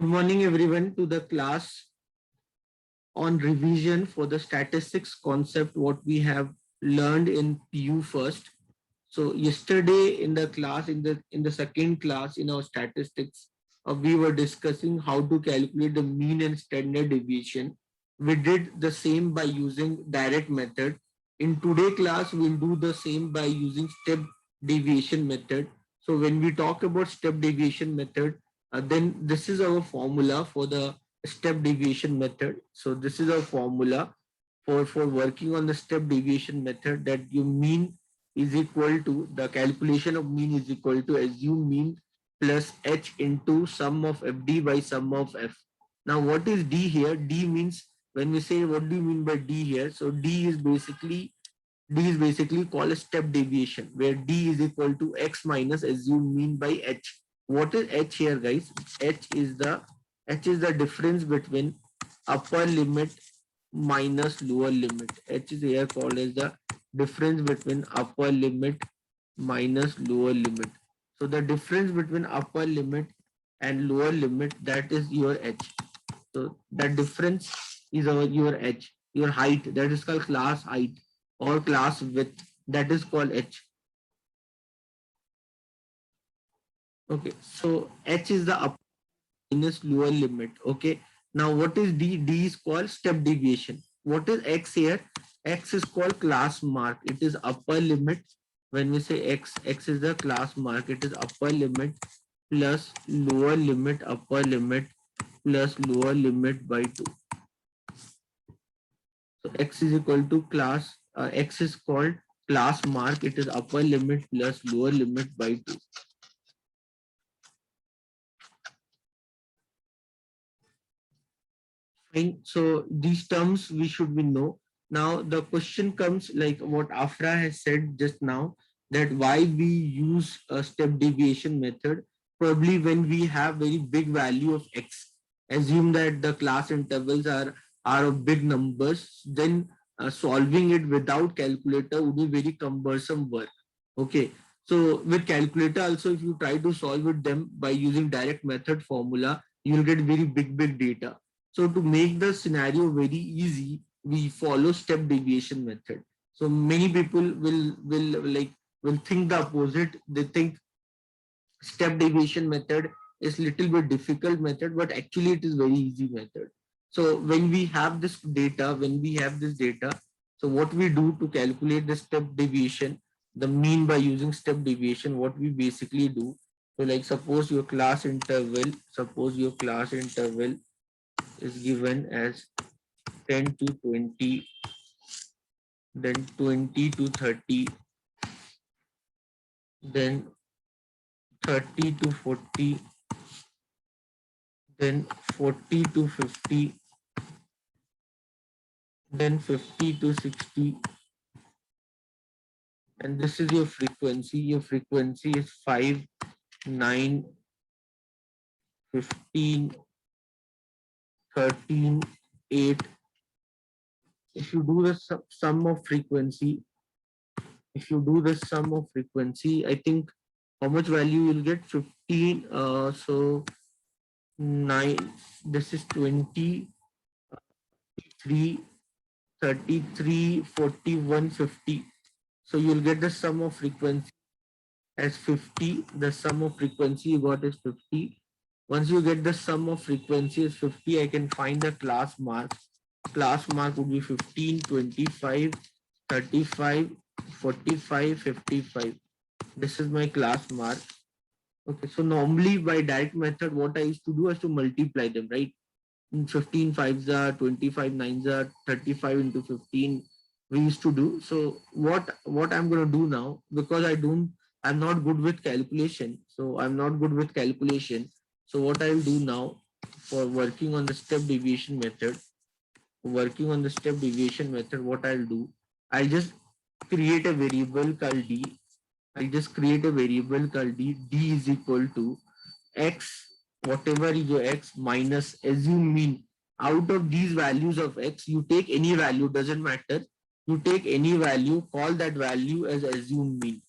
Good morning, everyone, to the class on revision for the statistics concept, what we have learned in PU first. So yesterday in the class, in the second class in our statistics, we were discussing how to calculate the mean and standard deviation. We did the same by using direct method. In today class, we'll do the same by using step deviation method. So when we talk about step deviation method, then this is our formula for the step deviation method. So this is our formula for working on the step deviation method, that you mean is equal to the calculation of mean is equal to assume mean plus h into sum of fd by sum of f. Now what is d here? D means, when we say what do you mean by d here, so d is basically called a step deviation, where d is equal to x minus assume mean by h. What is h here, guys? H is the difference between upper limit minus lower limit. H is here called as the difference between upper limit minus lower limit. So the difference between upper limit and lower limit, that is your h. So that difference is your h, your height, that is called class height, or class width, that is called h. Okay, so h is the upper minus lower limit. Okay, now what is d? D is called step deviation. What is x here? X is called class mark. It is upper limit. When we say x is the class mark. It is upper limit plus lower limit, upper limit plus lower limit by 2. So x is equal to x is called class mark. It is upper limit plus lower limit by 2. Fine. So these terms we should be know. Now the question comes like what Afra has said just now, that why we use a step deviation method. Probably when we have very big value of x, assume that the class intervals are of big numbers, then solving it without calculator would be very cumbersome work. Okay. So with calculator also, if you try to solve it them by using direct method formula, you will get very big data. So to make the scenario very easy, we follow step deviation method. So many people will think the opposite. They think step deviation method is little bit difficult method, but actually it is very easy method. So when we have this data, so what we do to calculate the step deviation, the mean by using step deviation, what we basically do. So like suppose your class interval is given as 10 to 20, then 20 to 30, then 30 to 40, then 40 to 50, then 50 to 60, and this is your frequency. Your frequency is 5, 9, 15, 13, 8. If you do the sum of frequency, I think how much value you'll get? 15. So 9. This is 20, 3, 33, 41, 50. So you'll get the sum of frequency as 50. The sum of frequency you got is 50. Once you get the sum of frequency as 50, I can find the class mark. Class mark would be 15, 25, 35, 45, 55. This is my class mark. Okay, so normally by direct method, what I used to do is to multiply them, right? 15 fives are 25 nines are 35 into 15 we used to do. So what I'm going to do now, because I'm not good with calculation, so what I'll do now, for working on the step deviation method, what I'll do, I'll just create a variable called d. D is equal to x, whatever is your x, minus assume mean. Out of these values of x, you take any value, doesn't matter. You take any value, call that value as assume mean.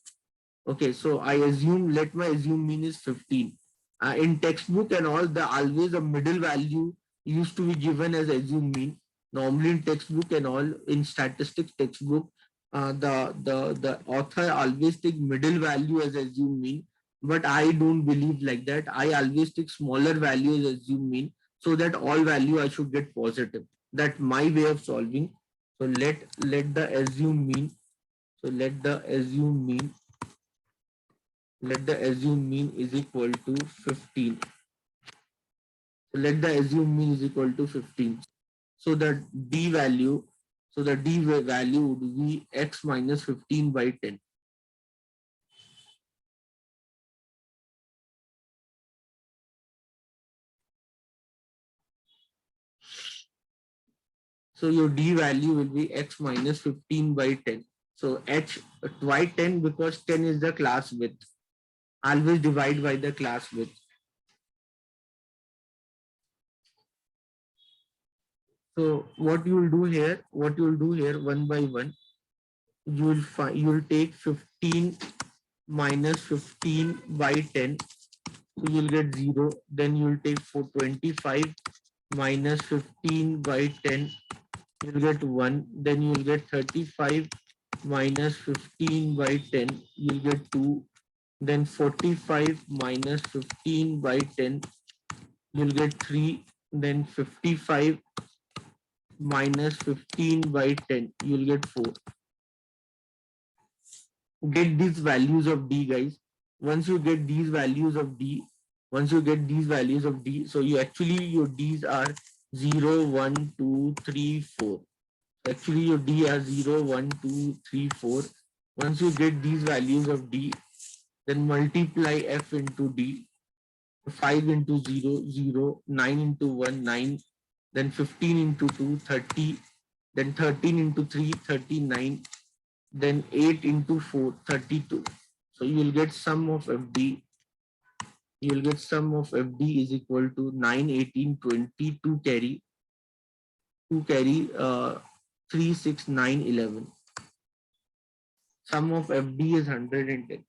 Okay, so let my assume mean is 15. In textbook and all, the always a middle value used to be given as assume mean. Normally in textbook and all, in statistics textbook, the author always take middle value as assume mean. But I don't believe like that. I always take smaller value as assume mean, so that all value I should get positive. That's my way of solving. So let the assume mean. So let the assume mean is equal to 15. So let the assume mean is equal to 15. So the d value, value would be x minus 15 by 10. So your d value will be x minus 15 by 10. So h, why 10? Because 10 is the class width. Always divide by the class width. So what you will do here, one by one, you will take 15 minus 15 by 10. So you'll get 0. Then you'll take 425 minus 15 by 10. You'll get 1. Then you'll get 35 minus 15 by 10. You'll get 2. Then 45 minus 15 by 10. You'll get 3. Then 55 minus 15 by 10. You'll get 4. Get these values of d, guys. Once you get these values of d, so you actually your d's are 0, 1, 2, 3, 4. Actually your d are 0, 1, 2, 3, 4. Once you get these values of d, then multiply f into d. 5 into 0, 0, 9 into 1, 9, then 15 into 2, 30, then 13 into 3, 39, then 8 into 4, 32. So you will get sum of FD. You will get sum of FD is equal to 9, 18, 20, 2 carry, 3, 6, 9, 11. Sum of FD is 110.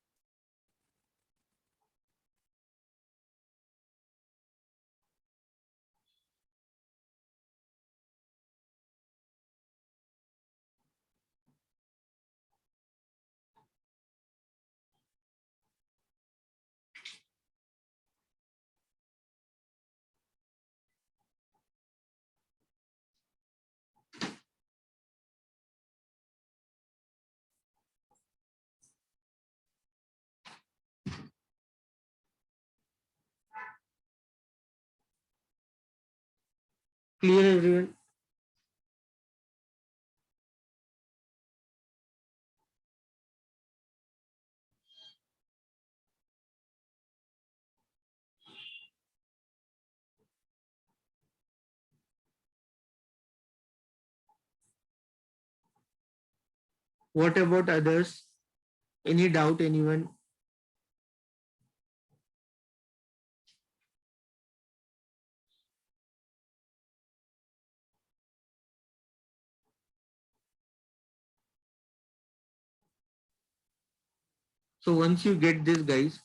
Clear, everyone? What about others? Any doubt, anyone? So once you get this, guys,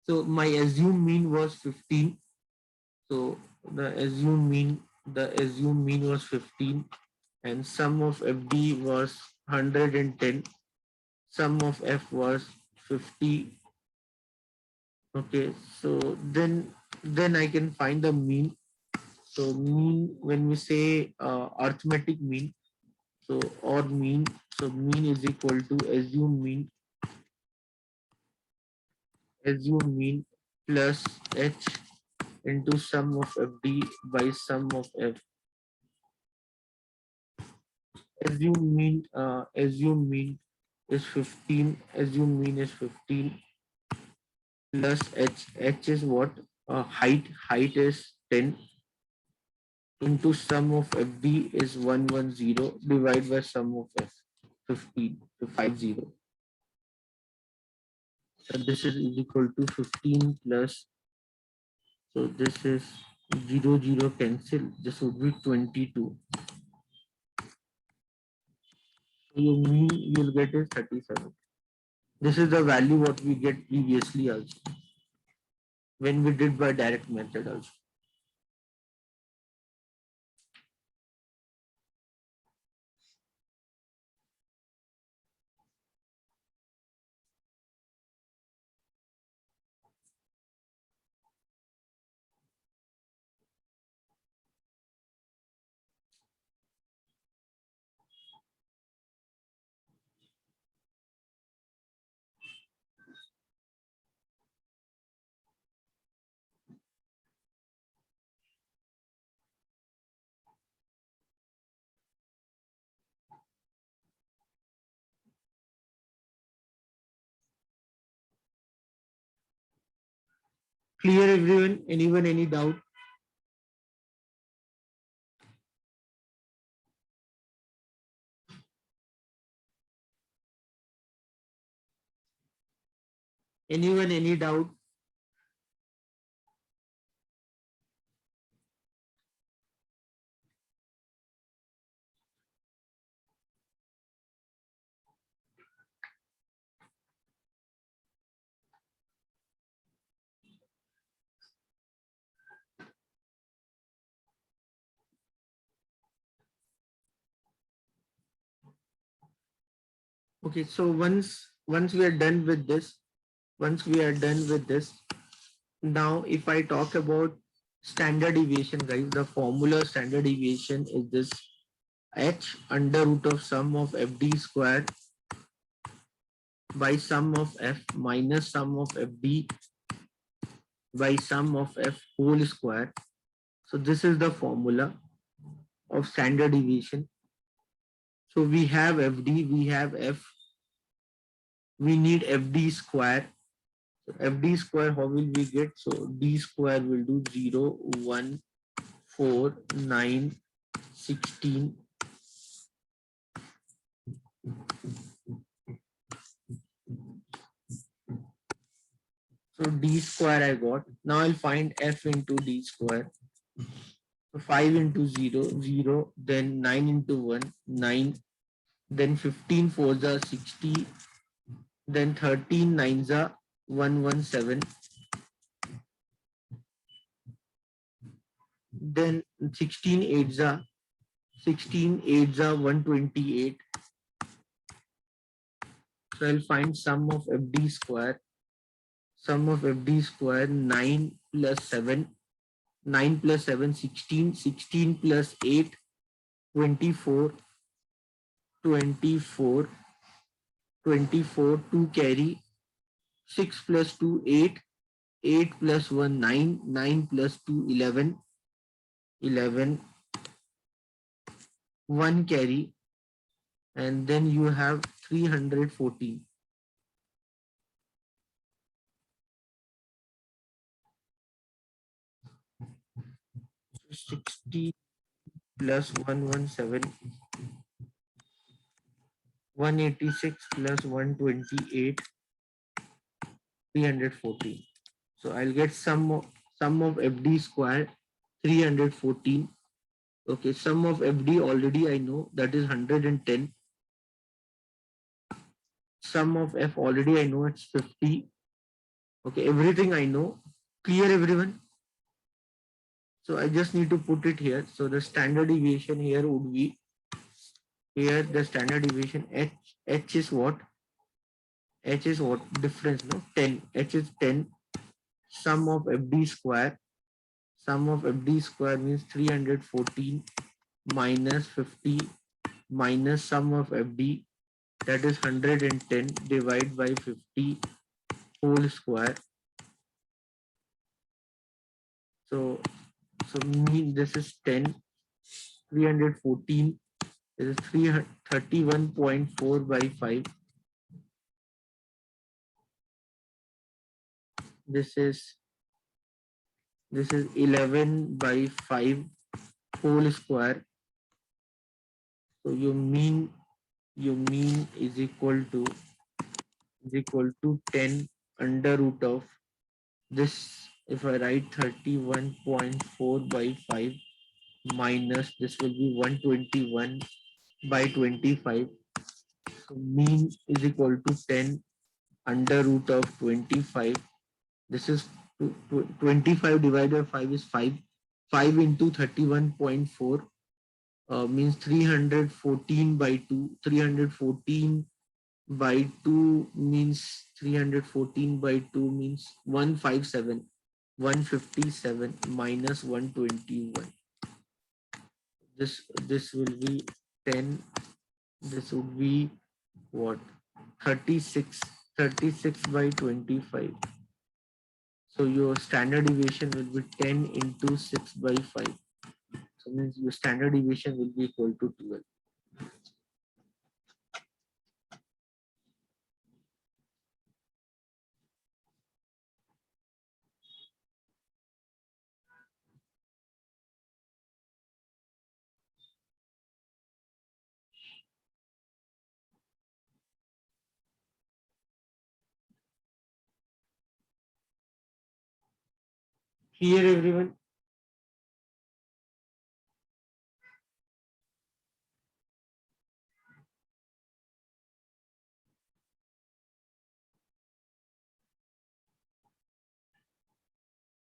so my assumed mean was 15. So the assumed mean was 15, and sum of FD was 110. Sum of F was 50. Okay, so then I can find the mean. So mean, when we say arithmetic mean, so or mean, so mean is equal to assume mean plus h into sum of FD by sum of F. Assume mean is 15. Assume mean is 15 plus h. H is what? Height. Height is 10 into sum of FD is 110 divided by sum of F 15 to 50. So this is equal to 15 plus. So this is 0 cancel. This would be 22. So your mean you'll get is 37. This is the value what we get previously also. when we did by direct method also. Clear everyone? Anyone, any doubt? Anyone, any doubt? Okay, so once we are done with this, now if I talk about standard deviation, guys, the formula standard deviation is this: h under root of sum of fd square by sum of f minus sum of fd by sum of f whole square. So this is the formula of standard deviation. So we have fd, we have f, we need fd square. So fd square, how will we get? So d square will do 0, 1, 4, 9, 16. So d square I got. Now I'll find f into d square. So 5 into 0, 0, then 9 into 1, 9, then 15 fours are 60, then 13 nines are 117, then 16 eights are 128. So I'll find sum of fd square. Sum of fd square 9 plus 7, 9 plus 7, 16, 16 plus 8, 24, 24, 24, 2 carry, 6 plus 2, 8, 8 plus 1, 9, 9 plus 2, 11, 11, 1 carry, and then you have 314. 60 plus 117, 186 plus 128, 314. So I'll get sum of FD square 314. Okay, sum of FD already I know, that is 110. Sum of F already I know, it's 50. Okay, everything I know. Clear everyone? So I just need to put it here. So the standard deviation here would be, here the standard deviation H is what? H is what? Difference, no? 10. H is 10. Sum of FD square. Sum of FD square means 314 minus 50 minus sum of FD, that is 110, divided by 50 whole square. So mean this is 10, 314 is 31.4 by 5. This is 11 by 5 whole square. So your mean is equal to 10 under root of this. If I write 31.4 by 5 minus, this will be 121 by 25. So mean is equal to 10 under root of 25. This is 25 divided by 5 is 5. 5 into 31.4 means 314 by 2. 314 by 2 means 314 by 2 means 157. 157 minus 121. This will be 10. This would be what? 36. 36 by 25. So your standard deviation will be 10 into 6 by 5. So means your standard deviation will be equal to 12. Here everyone.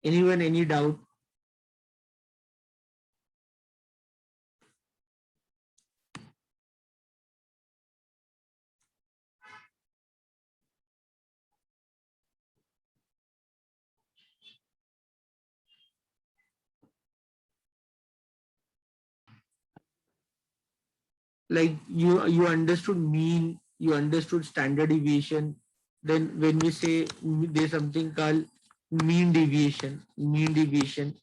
Anyone, any doubt? Like you understood mean, you understood standard deviation. Then when we say there's something called mean deviation. Mean deviation.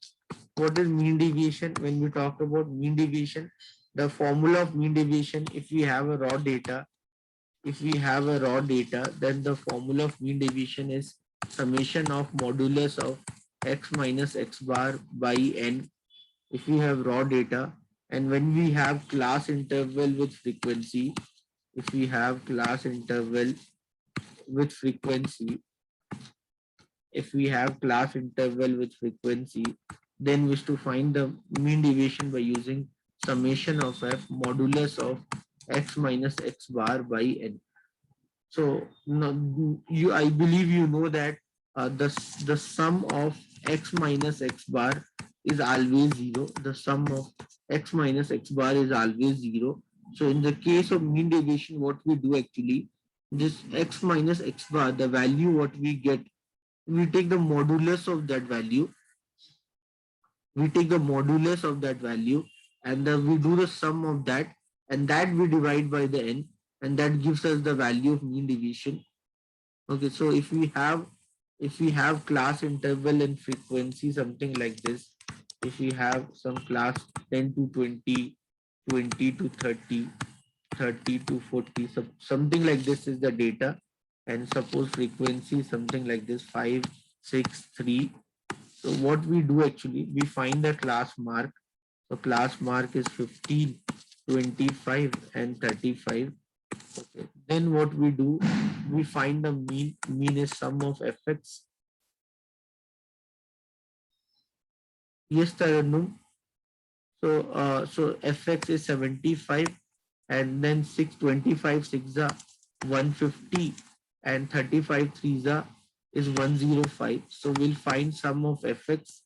What is mean deviation? When we talk about mean deviation, the formula of mean deviation, if we have a raw data, then the formula of mean deviation is summation of modulus of x minus x bar by n if we have raw data. And when we have class interval with frequency, if we have class interval with frequency, if we have class interval with frequency, then we have to find the mean deviation by using summation of f modulus of x minus x bar by n. So no, I believe you know that the sum of x minus x bar is always zero. The sum of x minus x bar is always zero. So in the case of mean deviation, what we do actually, this x minus x bar, the value what we get, we take the modulus of that value. We take the modulus of that value, and we do the sum of that, and that we divide by the n, and that gives us the value of mean deviation. Okay, so if we have class interval and frequency, something like this, if we have some class 10 to 20, 20 to 30, 30 to 40, so something like this is the data, and suppose frequency something like this 5, 6, 3. So what we do actually, we find the class mark. So class mark is 15, 25, and 35. Okay. Then what we do, we find the mean. Mean is sum of fx. Yes, Tarannum. So fx is 75, and then 625 6 are 150, and 35 3 are is 105. So we'll find sum of fx.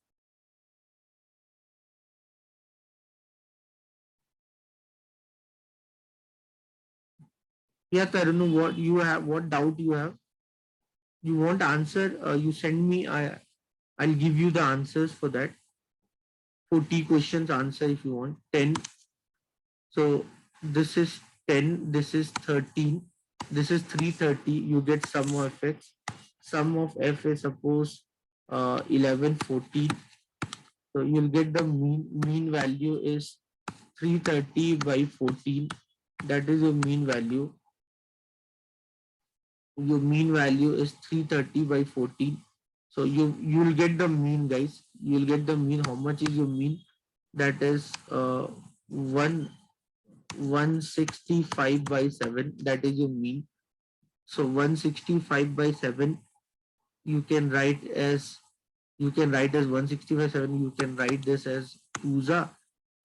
Yeah, Tarannum, what you have, what doubt you have? You want answer? You send me. I'll give you the answers for that. 40 questions answer if you want. 10. So this is 10, this is 13, this is 330. You get sum of x. Sum of f is suppose 11, 14. So you'll get the mean value is 330 by 14. That is your mean value. Your mean value is 330 by 14. So you'll get the mean, guys. You'll get the mean. How much is your mean? That is 165 by 7. That is your mean. So 165 by 7 you can write as 165 7. You can write this as 2za,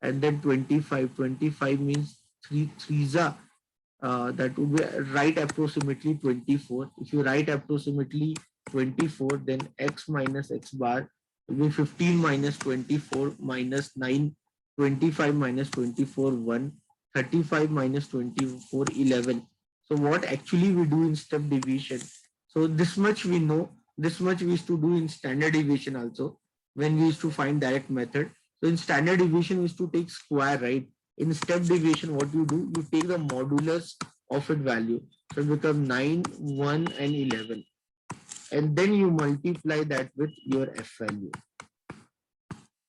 and then 25. 25 means 3 3za. That would be right approximately 24. If you write approximately 24, then x minus x bar will be 15 minus 24 minus 9, 25 minus 24, 1, 35 minus 24, 11. So what actually we do in step deviation? So this much we know, this much we used to do in standard deviation also when we used to find direct method. So in standard deviation, we used to take square, right? In step deviation, what you do, you take the modulus of its value. So it becomes 9, 1, and 11. And then you multiply that with your F value.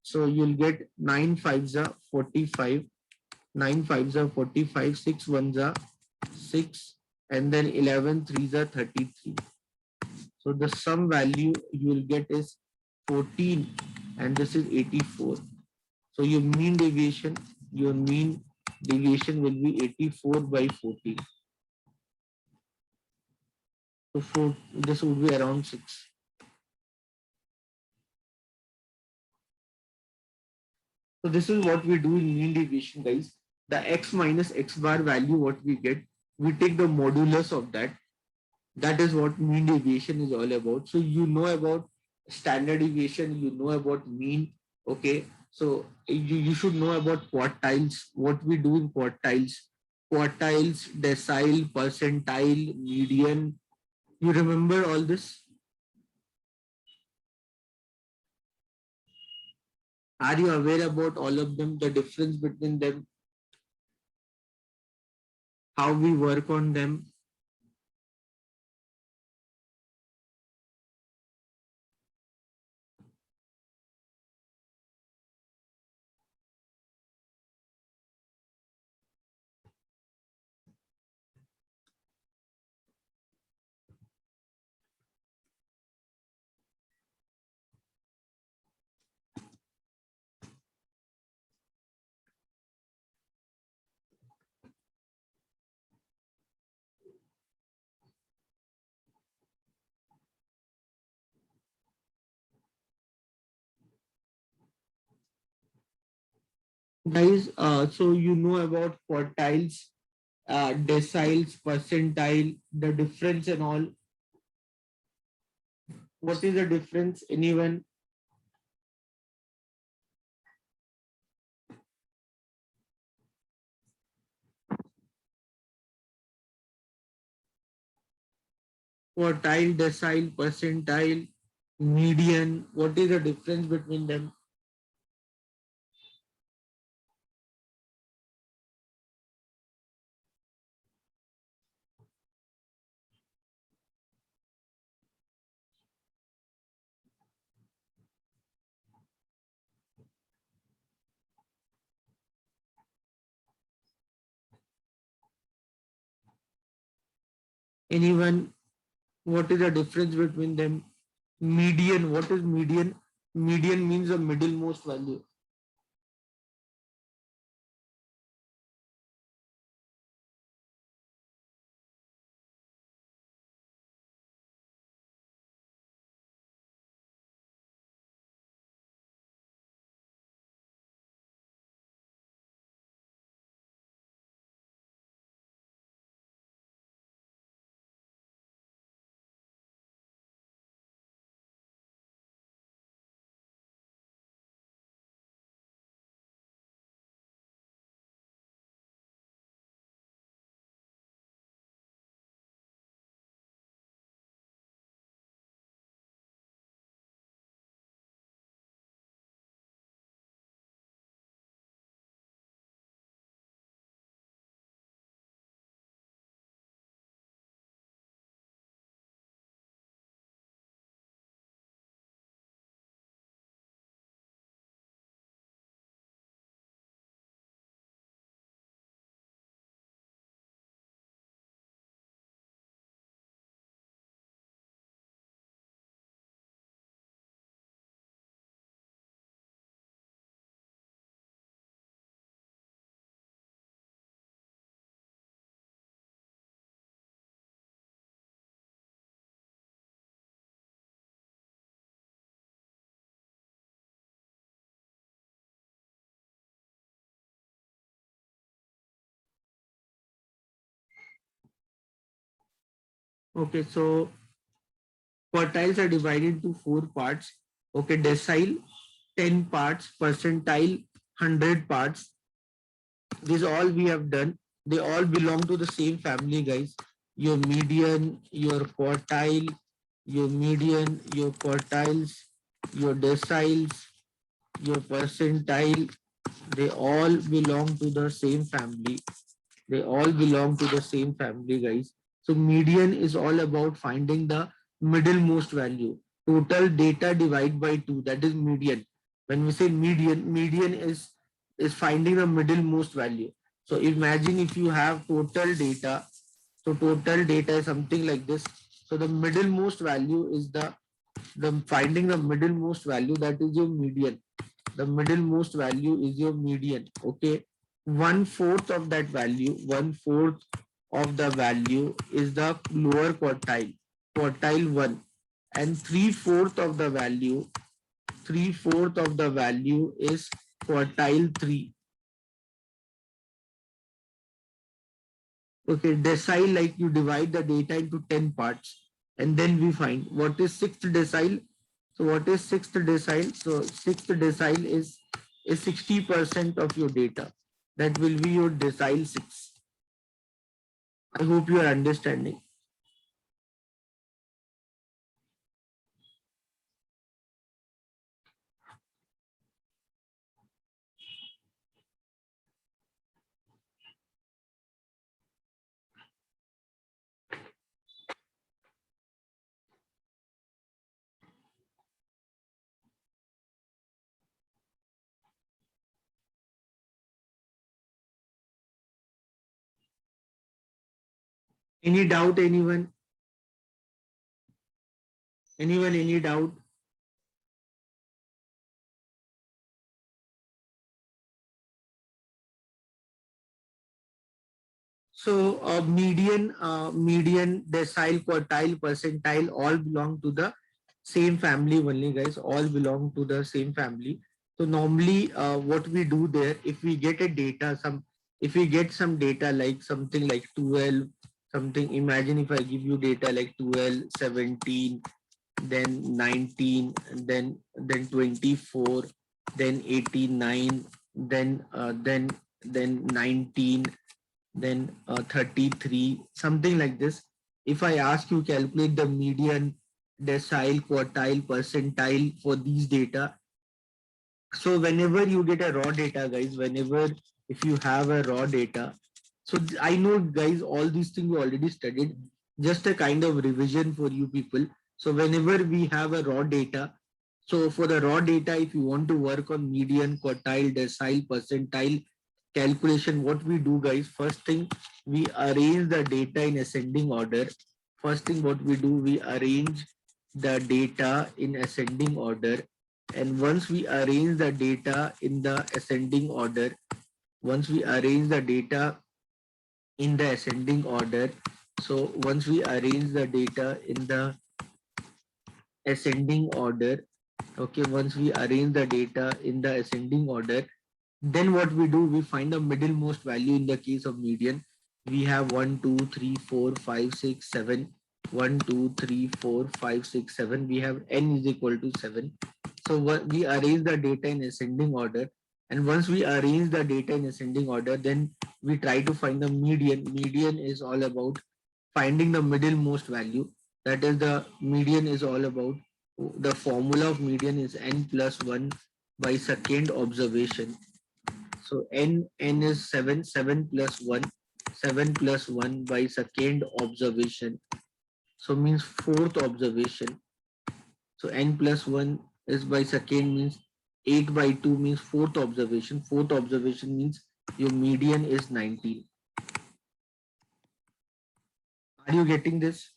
So you'll get 9 5s are 45, 9 5s are 45, 6 1s are 6, and then 11 3s are 33. So the sum value you will get is 14, and this is 84. So your mean deviation will be 84 by 14. So this would be around 6. So this is what we do in mean deviation, guys. The x minus x bar value, what we get, we take the modulus of that. That is what mean deviation is all about. So you know about standard deviation, you know about mean. Okay. So you should know about quartiles, what we do in quartiles. Quartiles, decile, percentile, median. You remember all this? Are you aware about all of them, the difference between them, how we work on them? Guys, so you know about quartiles, deciles, percentile, the difference and all. What is the difference? Anyone? Quartile, decile, percentile, median. What is the difference between them? Anyone? What is the difference between them? Median. What is median? Median means the middlemost value. Okay, so Quartiles are divided into 4 parts. Okay, decile 10 parts, percentile 100 parts. This all we have done. They all belong to the same family, guys. Your median, your quartile, your median, your quartiles, your deciles, your percentile, they all belong to the same family. They all belong to the same family, guys. So median is all about finding the middlemost value. Total data divided by 2, that is median. When we say median, median is finding the middlemost value. So imagine if you have total data. So total data is something like this. So the middlemost value is the finding the middlemost value, that is your median. The middlemost value is your median. Okay, 1/4 of that value, 1/4 of the value is the lower quartile, quartile 1, and 3/4 of the value, 3/4 of the value is quartile 3. Okay, decile, like you divide the data into 10 parts, and then we find what is sixth decile. So what is sixth decile? So sixth decile is 60% of your data. That will be your decile 6. I hope you are understanding. Any doubt, anyone? Anyone, any doubt? So median, decile, quartile, percentile all belong to the same family only, guys. All belong to the same family. So normally, what we do there, if we get a data, if we get some data like something like 12, something. Imagine if I give you data like 12, 17, then 19, then 24, then 89, then 19, then 33, something like this. If I ask you calculate the median, decile, quartile, percentile for these data. So whenever you get a raw data, guys, whenever if you have a raw data, so I know, guys, all these things we already studied, just a kind of revision for you people. So whenever we have a raw data, so for the raw data, if you want to work on median, quartile, decile, percentile calculation, what we do, guys, first thing, we arrange the data in ascending order. First thing what we do, we arrange the data in ascending order. And once we arrange the data in the ascending order, once we arrange the data in the ascending order, so once we arrange the data in the ascending order, okay, once we arrange the data in the ascending order, then what we do, we find the middlemost value. In the case of median, we have 1, 2, 3, 4, 5, 6, 7. 1, 2, 3, 4, 5, 6, 7. We have n is equal to 7. So we arrange the data in ascending order. And once we arrange the data in ascending order, then we try to find the median. Median is all about finding the middlemost value. That is, the median is all about, the formula of median is n plus 1 by second observation. So n is 7, 7 plus 1, 7 plus 1 by second observation. So means fourth observation. So n plus 1 is by second, means 8 by 2 means fourth observation. Fourth observation means your median is 19. Are you getting this?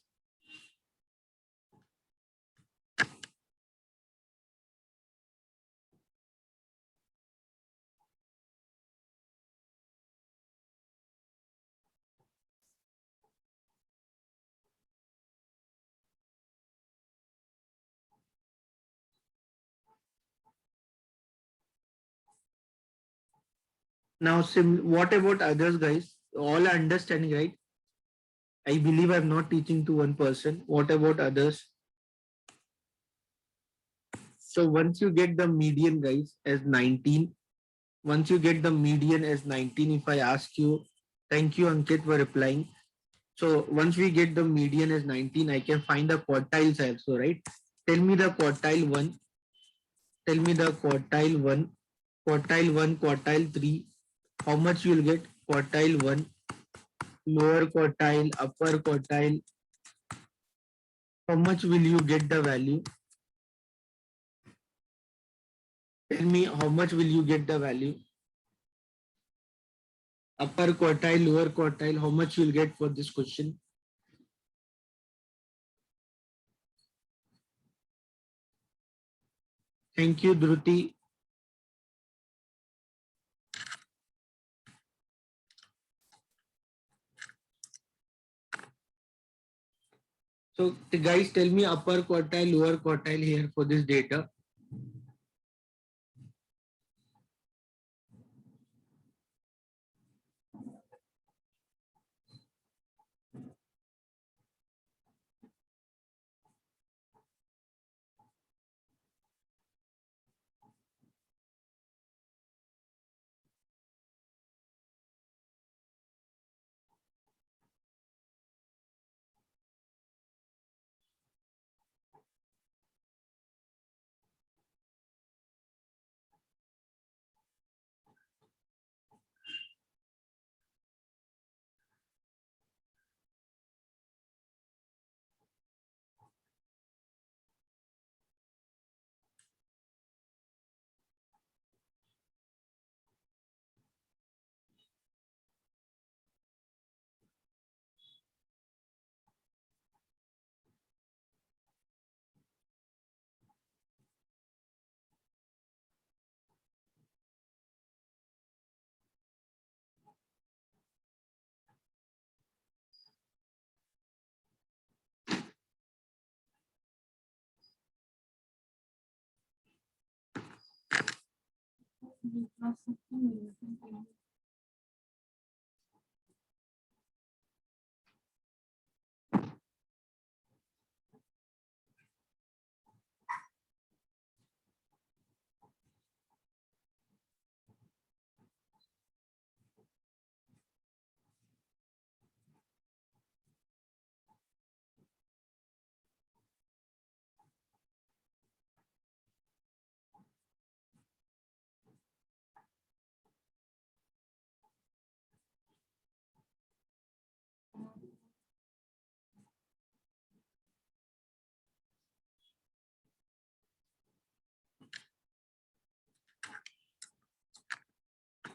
Now, what about others, guys? All are understanding, right? I believe I'm not teaching to one person. What about others? So once you get the median, guys, as 19, once you get the median as 19, if I ask you, thank you, Ankit, for replying. So once we get the median as 19, I can find the quartiles also, right? Tell me the quartile one. Tell me the quartile one, quartile three. How much you will get? Quartile one, lower quartile, upper quartile. How much will you get the value? Tell me how much will you get the value? Upper quartile, lower quartile, how much you will get for this question? Thank you, Dhruti. So the guys, tell me upper quartile, lower quartile here for this data.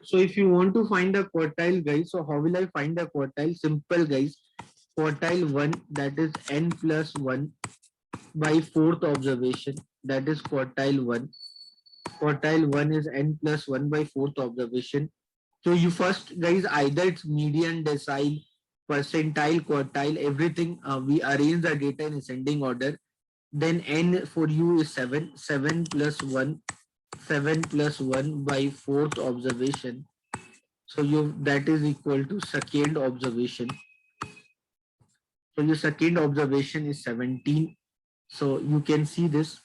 So if you want to find the quartile, guys, so how will I find the quartile? Simple, guys. Quartile 1, that is n plus 1 by fourth observation. That is quartile 1. Quartile 1 is n plus 1 by fourth observation. So you first, guys, either it's median, decile, percentile, quartile, everything. We arrange the data in ascending order. Then n for you is 7. 7 plus 1. 7 plus 1 by fourth observation. So you that is equal to second observation. So your second observation is 17. So you can see this.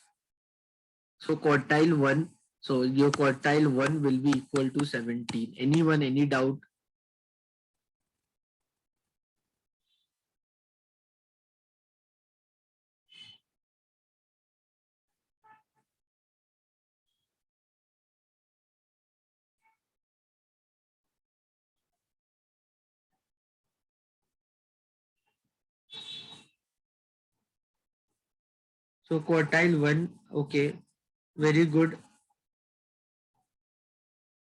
So quartile 1. So your quartile 1 will be equal to 17. Anyone, any doubt? So quartile 1, okay, very good.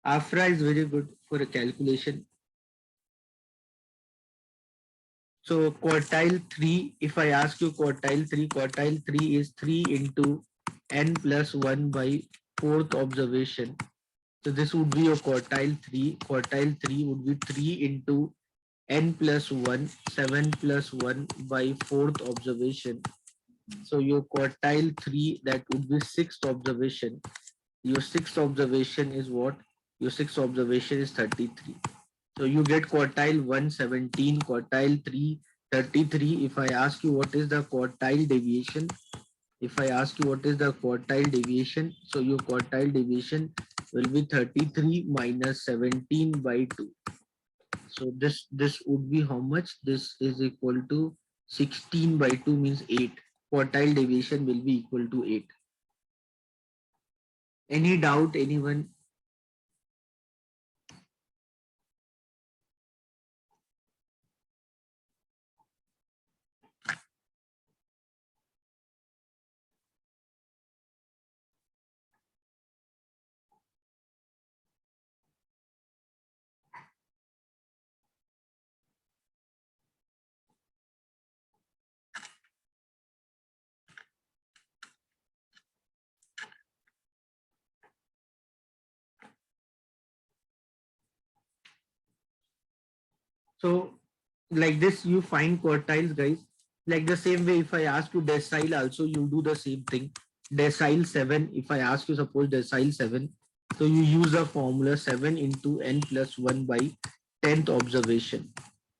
Afra is very good for a calculation. So quartile 3, if I ask you quartile 3 is 3 into n plus 1 by fourth observation. So this would be your quartile 3. Quartile 3 would be 3 into n plus 1, 7 plus 1 by fourth observation. So your quartile 3, that would be sixth observation. Your sixth observation is what? Your sixth observation is 33. So you get quartile 1, 17, quartile 3, 33. If I ask you what is the quartile deviation, If I ask you what is the quartile deviation, so your quartile deviation will be 33 minus 17 by 2. So this would be how much? This is equal to 16 by 2 means 8. Quartile deviation will be equal to 8. Any doubt, anyone? So like this, you find quartiles, guys. Like the same way, if I ask you decile also, you do the same thing. Decile 7, if I ask you, suppose decile 7, so you use a formula 7 into n plus 1 by 10th observation.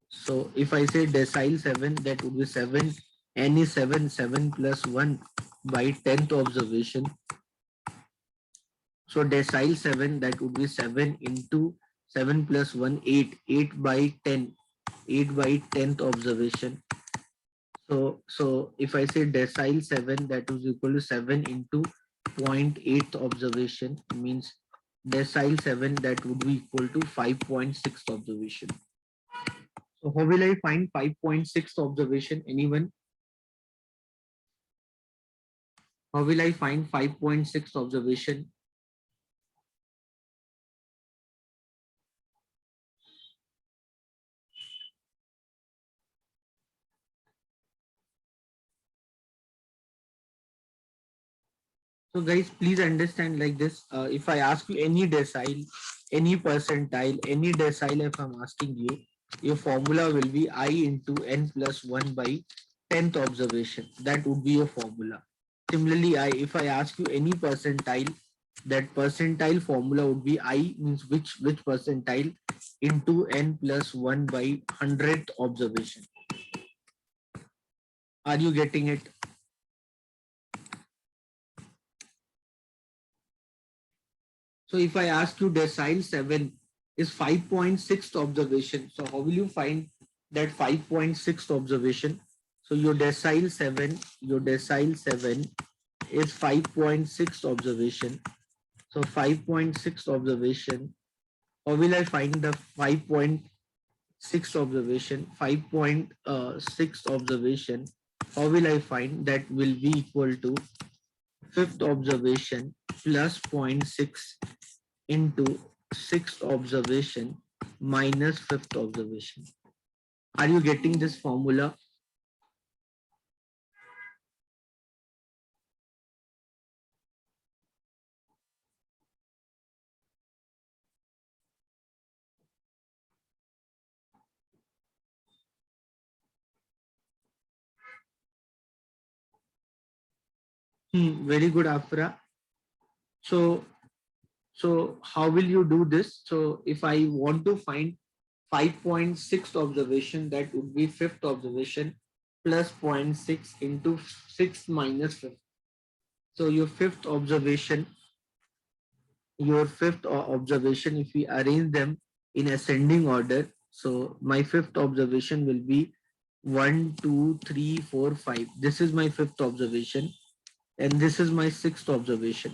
So if I say decile 7, that would be 7, n is 7, 7 plus 1 by 10th observation. So decile 7, that would be 7 into 7 plus 1, 8, 8 by 10, 8 by 10th observation. So if I say decile 7, that is equal to 7 into 0.8th observation, means decile 7, that would be equal to 5.6 observation. So how will I find 5.6 observation? Anyone? How will I find 5.6 observation? So guys, please understand like this. If I ask you any decile, any percentile, any decile, if I'm asking you, your formula will be I into n plus 1 by 10th observation. That would be your formula. Similarly, if I ask you any percentile, that percentile formula would be I means which percentile into n plus 1 by 100th observation. Are you getting it? So if I ask you decile 7 is 5.6 observation. So how will you find that 5.6 observation? So your decile 7 is 5.6 observation. So 5.6 observation. How will I find the 5.6 observation? 5.6 observation. How will I find that will be equal to fifth observation plus 0.6 into sixth observation minus fifth observation. Are you getting this formula? Very good, Afra. So, so how will you do this? So if I want to find 5.6 observation, that would be fifth observation plus 0.6 into 6 minus 5th. So your fifth observation, if we arrange them in ascending order, so my fifth observation will be 1, 2, 3, 4, 5. This is my fifth observation, and this is my sixth observation.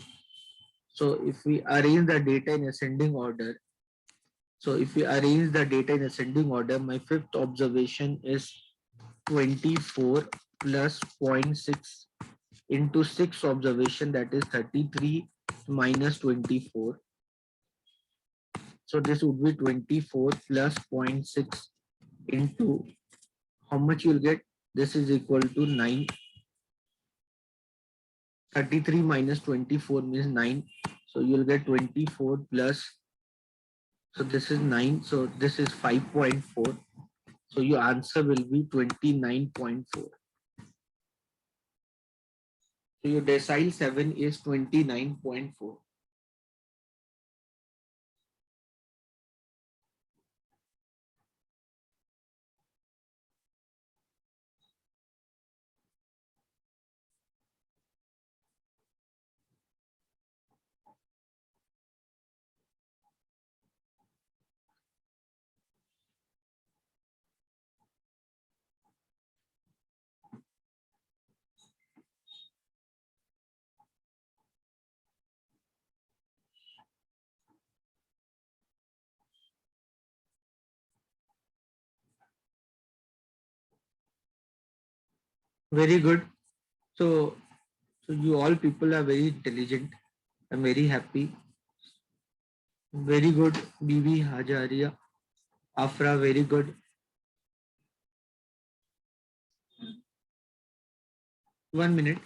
So if we arrange the data in ascending order, my fifth observation is 24 plus 0.6 into sixth observation, that is 33 minus 24. So this would be 24 plus 0.6 into how much you'll get. This is equal to 9. 33 minus 24 means 9. So you'll get 24 plus. So this is 9. So this is 5.4. So your answer will be 29.4. So your decile 7 is 29.4. Very good. So, so you all people are very intelligent. I'm very happy. Very good, Bibi Hajaria. Afra, very good. 1 minute.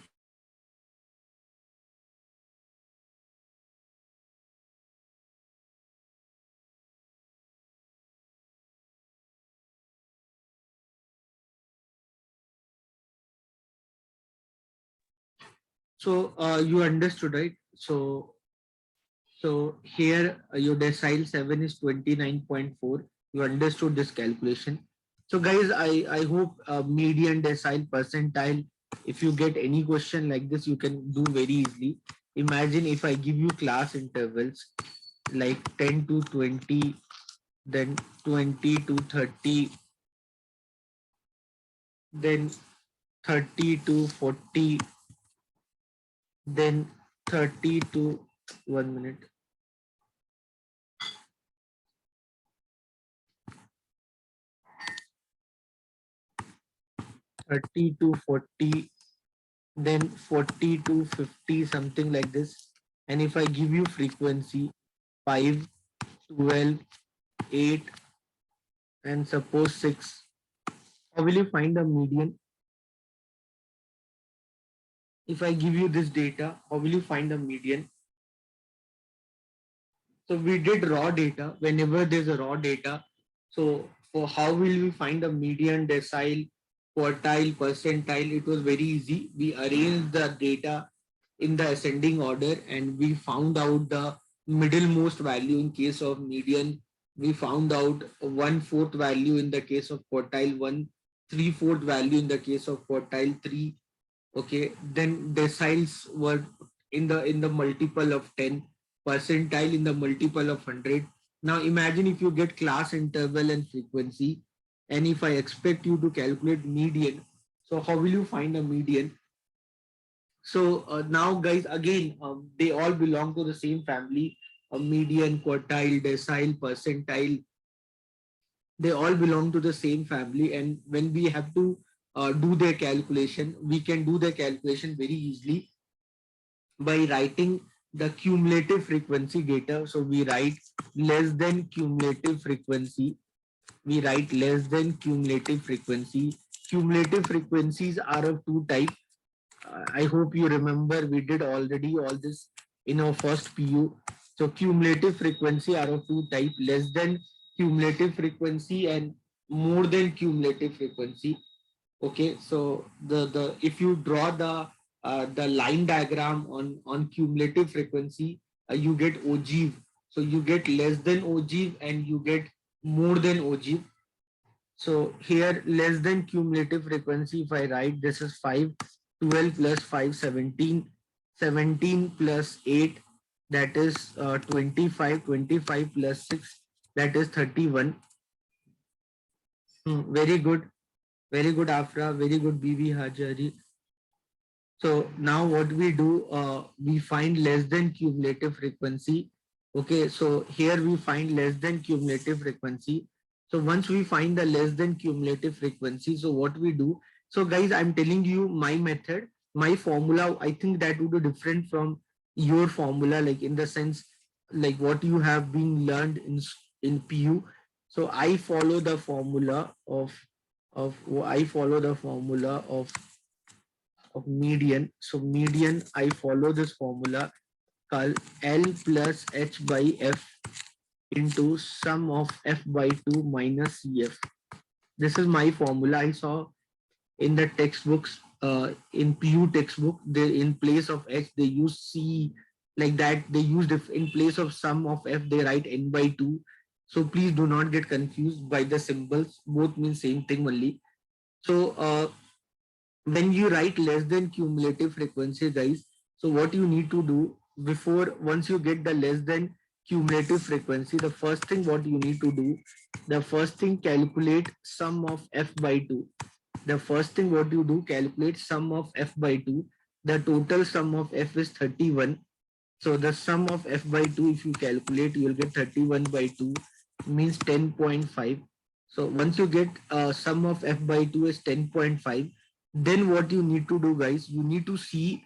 So you understood, right? So here your decile 7 is 29.4. You understood this calculation. So guys, I hope median, decile, percentile, if you get any question like this, you can do very easily. Imagine if I give you class intervals like 10 to 20, then 20 to 30, then 30 to 40, then 30 to 1 minute. 30 to 40, then 40 to 50, something like this. And if I give you frequency 5, 12, 8, and suppose 6, how will you find a median? If I give you this data, how will you find a median? So we did raw data. Whenever there's a raw data, so for how will we find a median, decile, quartile, percentile? It was very easy. We arranged the data in the ascending order and we found out the middlemost value in case of median. We found out 1/4 value in the case of quartile 1, 3/4 value in the case of quartile 3. Okay, then deciles were in the multiple of 10, percentile in the multiple of 100. Now imagine if you get class interval and frequency, and if I expect you to calculate median, so how will you find a median? So now guys, again, they all belong to the same family, a median, quartile, decile, percentile, they all belong to the same family. And when we have to do their calculation, we can do the calculation very easily by writing the cumulative frequency data. So we write less than cumulative frequency. We write less than cumulative frequency. Cumulative frequencies are of two types. I hope you remember we did already all this in our first PU. So cumulative frequency are of two types, less than cumulative frequency and more than cumulative frequency. Okay, so the if you draw the line diagram on cumulative frequency, you get ogive. So you get less than ogive and you get more than ogive. So here less than cumulative frequency, if I write this is 5, 12 plus 5, 17, 17 plus 8, that is 25, 25 plus 6, that is 31. Very good Afra, very good BB Hajari. So now what we do, we find less than cumulative frequency. Okay, so here we find less than cumulative frequency. So once we find the less than cumulative frequency, so what we do, so guys, I'm telling you my method, my formula, I think that would be different from your formula, like in the sense, like what you have been learned in PU. So I follow the formula of I follow the formula of median. So median, I follow this formula called L plus H by F into sum of F by 2 minus CF. This is my formula. I saw in the textbooks, in PU textbook, they in place of H, they use C, like that. They use in place of sum of F, they write N by 2. So please do not get confused by the symbols. Both mean same thing only. So when you write less than cumulative frequency, guys, so what you need to do before, once you get the less than cumulative frequency, the first thing what you need to do, the first thing, calculate sum of F by 2. The first thing what you do, calculate sum of F by 2. The total sum of F is 31. So the sum of F by 2, if you calculate, you will get 31 by 2 means 10.5. So once you get sum of F by 2 is 10.5, then what you need to do, guys, you need to see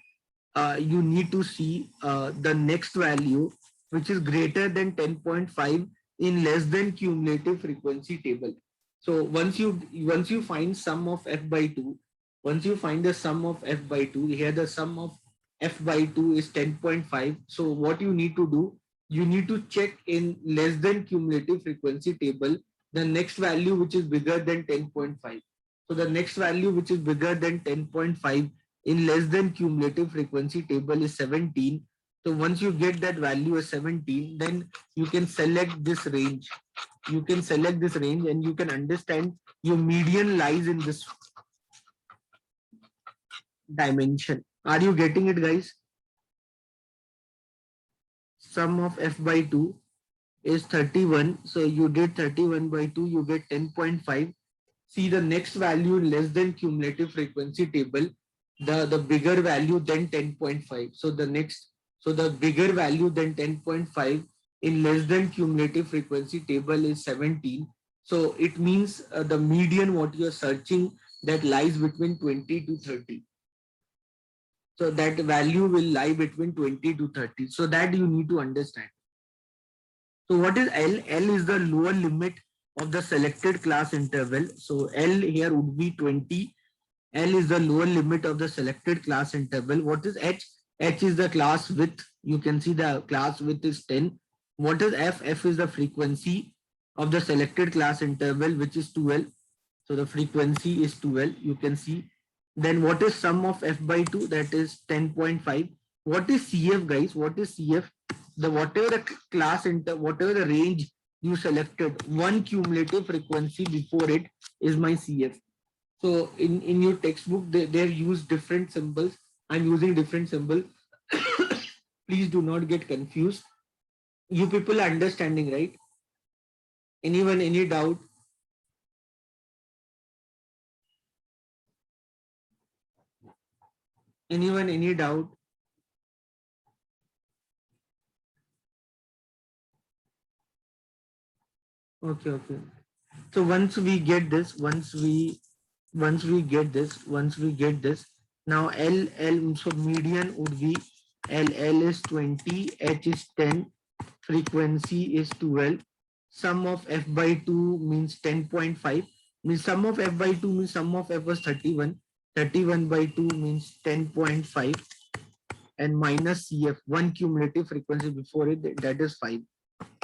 the next value which is greater than 10.5 in less than cumulative frequency table. So once you find sum of f by 2, once you find the sum of f by 2, here the sum of f by 2 is 10.5. So what you need to do, you need to check in less than cumulative frequency table the next value which is bigger than 10.5. So the next value which is bigger than 10.5 in less than cumulative frequency table is 17. So once you get that value as 17, then you can select this range. You can select this range and you can understand your median lies in this dimension. Are you getting it, guys? Sum of f by 2 is 31. So you did 31 by 2, you get 10.5. See the next value in less than cumulative frequency table, the bigger value than 10.5. So the bigger value than 10.5 in less than cumulative frequency table is 17. So it means the median what you're searching that lies between 20 to 30. So that value will lie between 20 to 30. So that you need to understand. So what is L? L is the lower limit of the selected class interval. So L here would be 20. L is the lower limit of the selected class interval. What is H? H is the class width. You can see the class width is 10. What is F? F is the frequency of the selected class interval, which is 12. So the frequency is 12. You can see. Then what is sum of F by 2? That is 10.5. What is CF, guys? What is CF? The whatever the class whatever the range you selected, one cumulative frequency before it is my CF. So in your textbook, they've used different symbols. I'm using different symbol. Please do not get confused. You people are understanding, right? Anyone, any doubt? Anyone, any doubt? Okay, okay. So once we get this, once we get this, now L, so median would be L is 20, H is 10, frequency is 12. Sum of f by 2 means 10.5. Means sum of f by 2 means sum of f was 31. 31 by 2 means 10.5 and minus CF, one cumulative frequency before it, that is 5.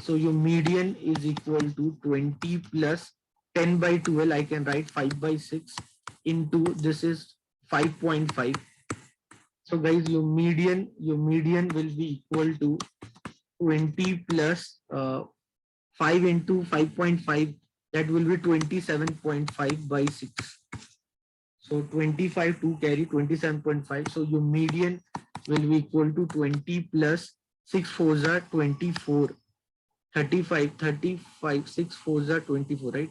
So your median is equal to 20 plus 10 by 12. I can write 5 by 6 into this is 5.5. So guys, your median will be equal to 20 plus 5 into 5.5. That will be 27.5 by 6. So 25 to carry 27.5. So your median will be equal to 20 plus 6 fours are 24. 35, 6 fours are 24, right?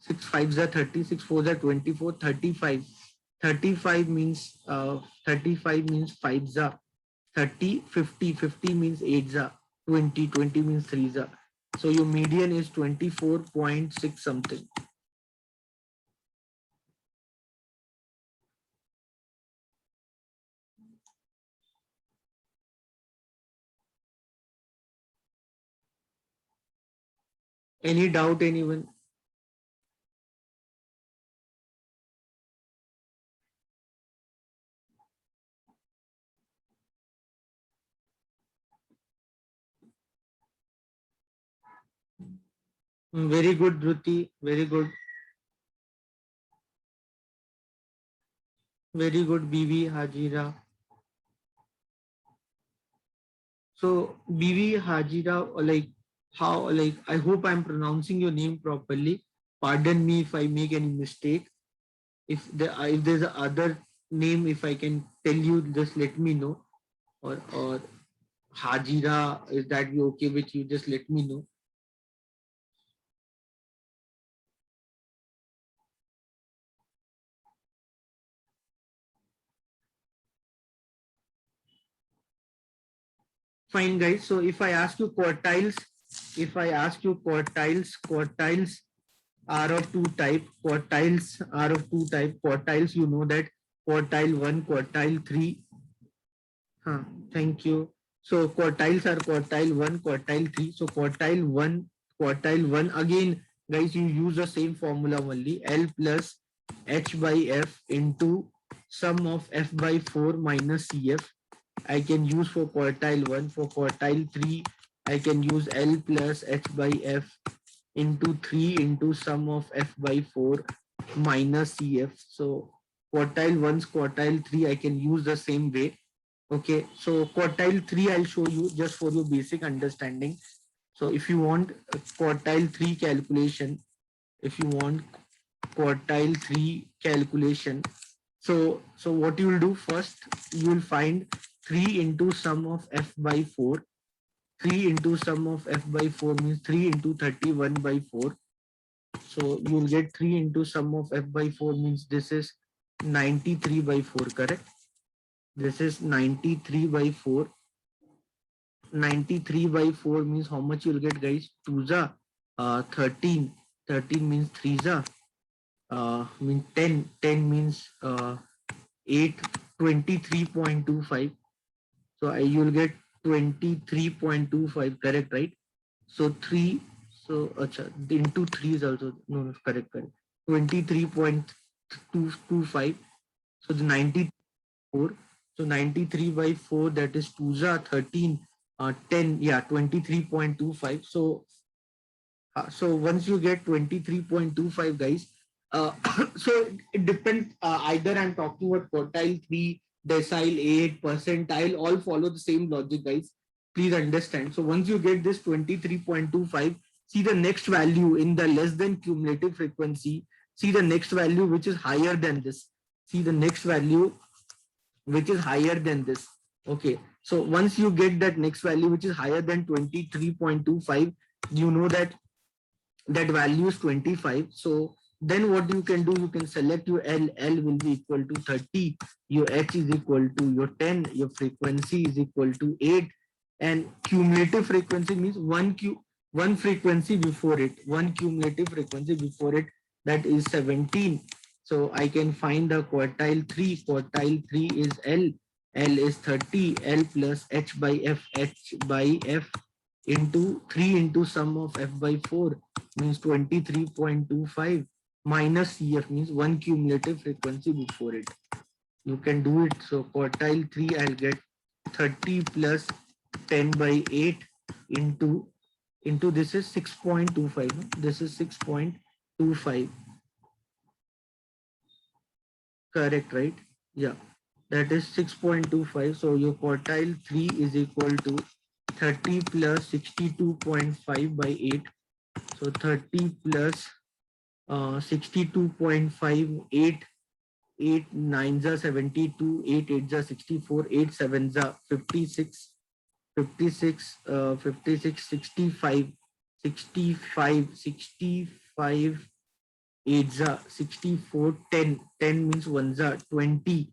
6 fives are 30, 6 fours are 24, 35. 35 means 5s are 30, 50, 50 means 8s are 20, 20 means 3s are. So your median is 24.6 something. Any doubt, anyone? Very good, Dhruti. Very good. Very good, BV Hajira. So BV Hajira, like how, like I hope I'm pronouncing your name properly. Pardon me if I make any mistake. If there's a other name, if I can tell you, just let me know. Or Hajira, is that be okay with you? Just let me know. Fine, guys. So if I ask you quartiles, quartiles are of two type. Quartiles are of two type. Quartiles, you know that quartile 1, quartile 3. Thank you. So quartiles are quartile 1, quartile 3. So quartile 1 again, guys, you use the same formula only. L plus H by F into sum of F by 4 minus CF. I can use for quartile 1. For quartile 3, I can use L plus H by F into 3 into sum of F by 4 minus CF. So quartile 1's quartile 3, I can use the same way. Okay, so quartile 3 I'll show you just for your basic understanding. So if you want a quartile 3 calculation, if you want quartile 3 calculation, so what you will do first, you will find 3 into sum of F by 4. 3 into sum of F by 4 means 3 into 31 by 4. So you will get 3 into sum of F by 4 means this is 93 by 4, correct? This is 93 by 4. 93 by 4 means how much you'll get, guys? 2 za 13. 13 means 3 za means 10. 10 means 8. 23.25. So you'll get 23.25, correct, right? So 3. So into 3 is also no, correct. 23.225. So the 94. So 93 by 4, that is 2 za 13. 10, yeah, 23.25. So once you get 23.25, guys, so it depends. Either I'm talking about quartile 3, decile 8, percentile, all follow the same logic, guys. Please understand. So once you get this 23.25, see the next value in the less than cumulative frequency. See the next value which is higher than this. See the next value which is higher than this. Okay, so once you get that next value which is higher than 23.25, you know that value is 25. So then what you can do, you can select your L. L will be equal to 30, your H is equal to your 10, your frequency is equal to 8, and cumulative frequency means one frequency before it, one cumulative frequency before it, that is 17. So I can find the quartile 3. Quartile 3 is L. L is 30. L plus H by F. H by F into 3 into sum of F by 4 means 23.25 minus CF means one cumulative frequency before it. You can do it. So quartile 3, I'll get 30 plus 10 by 8 into this is 6.25. This is 6.25. Correct, right? Yeah, that is 6.25. So your quartile 3 is equal to 30 plus 62.5 by 8. So 30 plus 62.5, 8 9s are 72, 8 8s are 64, 8 7s are 56, 56, 56, 65, 65, 65, 8s are 64, 10, 10 means 1s are 20.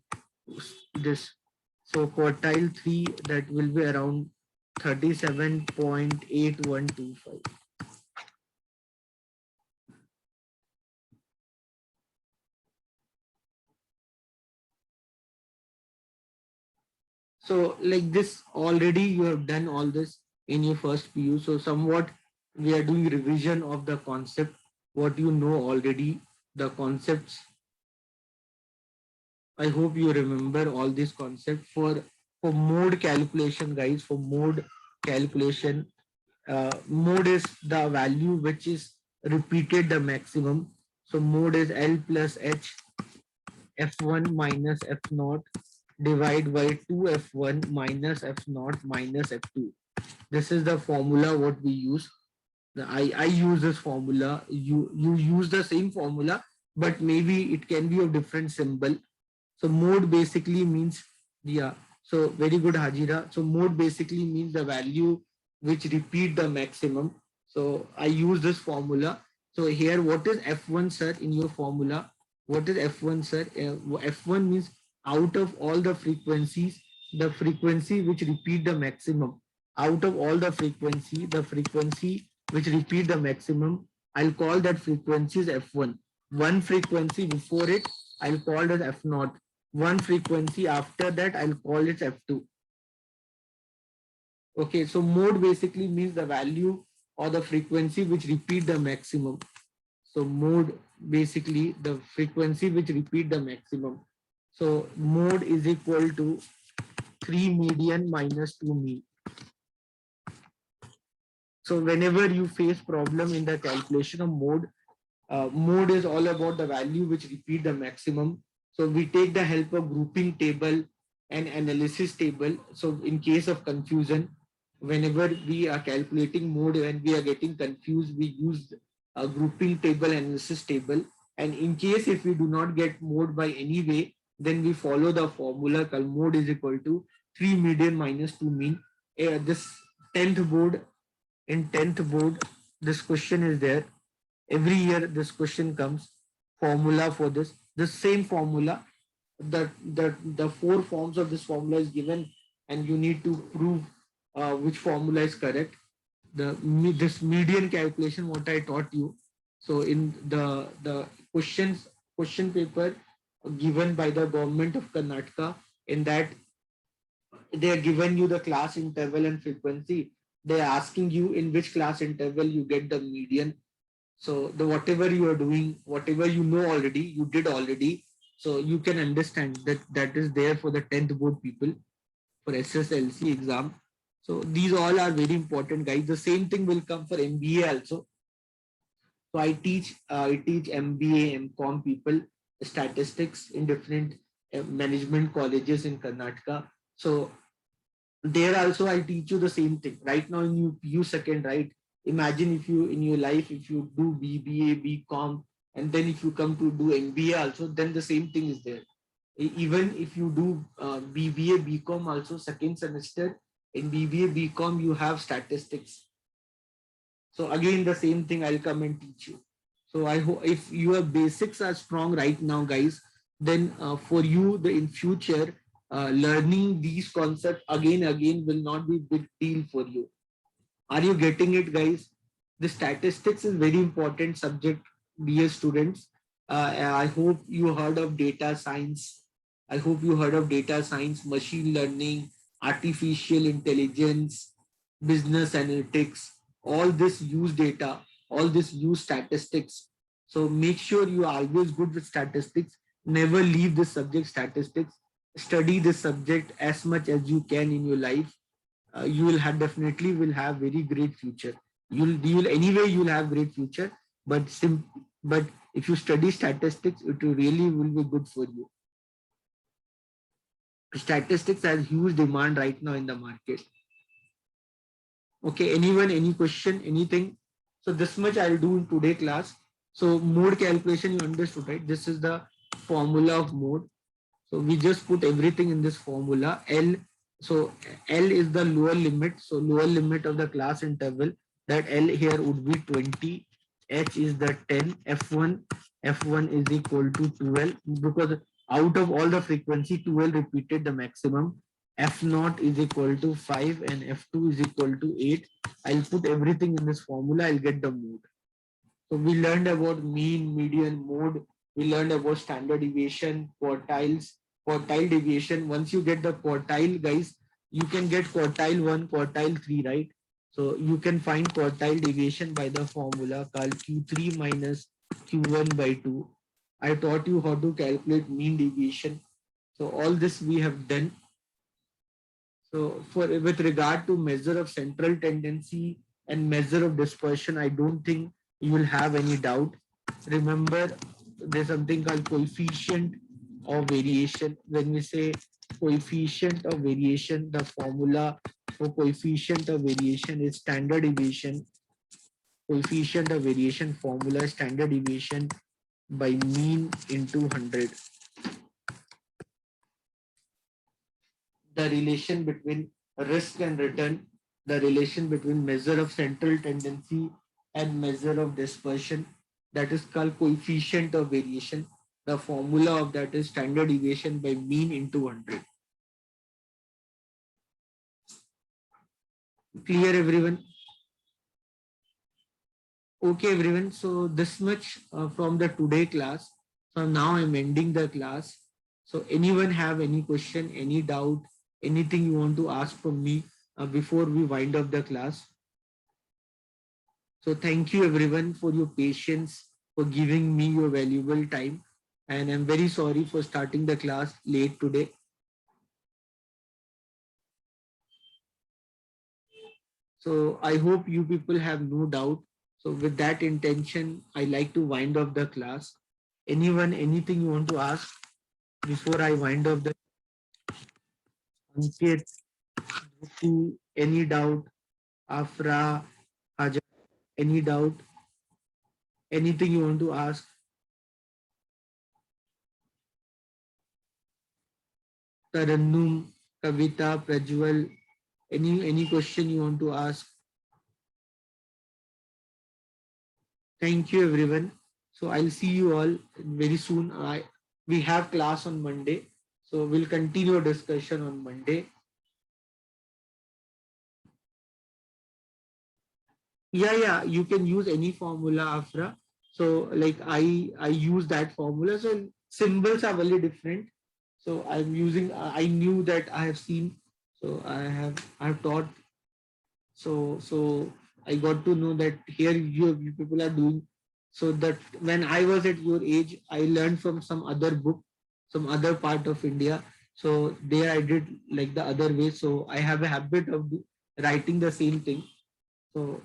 This, so quartile 3, that will be around 37.8125. So like this, already you have done all this in your first PU. So somewhat we are doing revision of the concept, what you know already, the concepts. I hope you remember all these concepts. For mode calculation, guys, for mode calculation, mode is the value which is repeated the maximum. So mode is L plus H F1 minus F0 divide by 2F1 minus F0 minus F2. This is the formula what we use. I use this formula. You use the same formula, but maybe it can be of different symbol. So mode basically means, yeah. So very good, Hajira. So mode basically means the value which repeat the maximum. So I use this formula. So here, what is F1, sir, in your formula? What is F1, sir? F1 means out of all the frequencies, the frequency which repeat the maximum. Out of all the frequency which repeat the maximum, I'll call that frequency as F1. One frequency before it, I'll call it as F0. one frequency. After that, I'll call it F2. Okay, so mode basically means the value or the frequency which repeat the maximum. So mode basically the frequency which repeat the maximum. So mode is equal to 3 median minus 2 mean. So whenever you face problem in the calculation of mode, mode is all about the value which repeat the maximum. So we take the help of grouping table and analysis table. So in case of confusion, whenever we are calculating mode and we are getting confused, we use a grouping table, analysis table. And in case if we do not get mode by any way, then we follow the formula called mode is equal to 3 median minus 2 mean. This 10th board, in 10th board, this question is there. Every year this question comes, formula for this, the same formula, the four forms of this formula is given and you need to prove which formula is correct. This median calculation what I taught you. So in the question paper given by the government of Karnataka, in that they are giving you the class interval and frequency. They are asking you in which class interval you get the median. So the whatever you are doing, whatever you know already, you did already. So you can understand that that is there for the 10th board people for SSLC exam. So these all are very important, guys. The same thing will come for MBA also. So I teach MBA, MCOM people statistics in different management colleges in Karnataka. So there also I teach you the same thing. Right now in you second, right? Imagine if you in your life, if you do BBA, BCom, and then if you come to do MBA also, then the same thing is there. Even if you do BBA, BCom also second semester, in BBA, BCom you have statistics. So again the same thing I'll come and teach you. So I hope if your basics are strong right now, guys, then for you the in future learning these concepts again will not be big deal for you. Are you getting it, guys? The statistics is very important subject, dear students. I hope you heard of data science. I hope you heard of data science, machine learning, artificial intelligence, business analytics. All this use data, all this use statistics. So make sure you are always good with statistics. Never leave this subject statistics. Study this subject as much as you can in your life. You will have definitely will have very great future. You'll anyway you'll have great future, but but if you study statistics, it really will be good for you. Statistics has huge demand right now in the market. Okay, anyone, any question, anything? So this much I'll do in today class. So mode calculation you understood, right? This is the formula of mode. So we just put everything in this formula. L, so L is the lower limit. So lower limit of the class interval, that L here would be 20. H is the 10. F1 is equal to 12 because out of all the frequency 12 repeated the maximum. F0 is equal to 5 and F2 is equal to 8. I'll put everything in this formula. I'll get the mode. So we learned about mean, median, mode. We learned about standard deviation, quartiles, quartile deviation. Once you get the quartile, guys, you can get quartile 1, quartile 3, right? So you can find quartile deviation by the formula called Q3 minus Q1 by 2. I taught you how to calculate mean deviation. So all this we have done. So for with regard to measure of central tendency and measure of dispersion, I don't think you will have any doubt. Remember, there's something called coefficient of variation. When we say coefficient of variation, the formula for coefficient of variation is standard deviation. Coefficient of variation formula standard deviation by mean into 100. The relation between risk and return, the relation between measure of central tendency and measure of dispersion, that is called coefficient of variation. The formula of that is standard deviation by mean into 100. Clear, everyone? Okay, everyone. So this much from the today class. So now I'm ending the class. So anyone have any question, any doubt, anything you want to ask from me before we wind up the class? So thank you everyone for your patience, for giving me your valuable time. And I'm very sorry for starting the class late today. So I hope you people have no doubt. So with that intention, I like to wind up the class. Anyone, anything you want to ask before I wind up the Ankit, Dhruti, any doubt, Afra, Hajar, any doubt, anything you want to ask? Tarannum, Kavita, Prajwal, any question you want to ask? Thank you everyone. So I'll see you all very soon. We have class on Monday. So we'll continue our discussion on Monday. Yeah, you can use any formula, Afra. So like I use that formula. So symbols are very different. So I'm using, I knew that I have seen, so I have taught. So I got to know that here you people are doing. So that when I was at your age, I learned from some other book, some other part of India. So there I did like the other way. So I have a habit of writing the same thing. So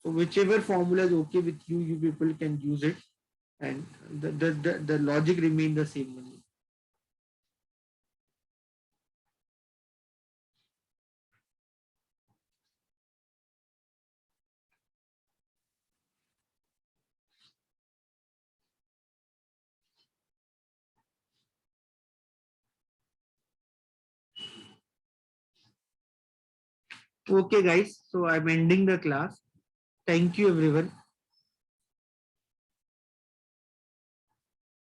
so whichever formula is okay with you, you people can use it, and the logic remain the same only. Okay, guys. So I'm ending the class. Thank you, everyone.